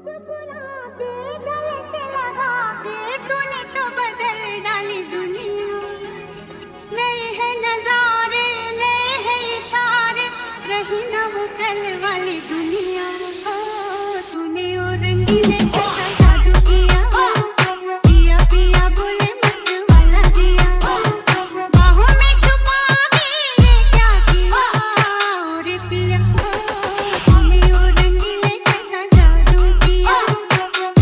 मुस्कुरा के गले से लगा के तूने तो बदल डाली दुनिया। नए हैं नजारे, नए हैं इशारे, रही ना वो कल वाली दुनिया। ओ तूने और रंगीले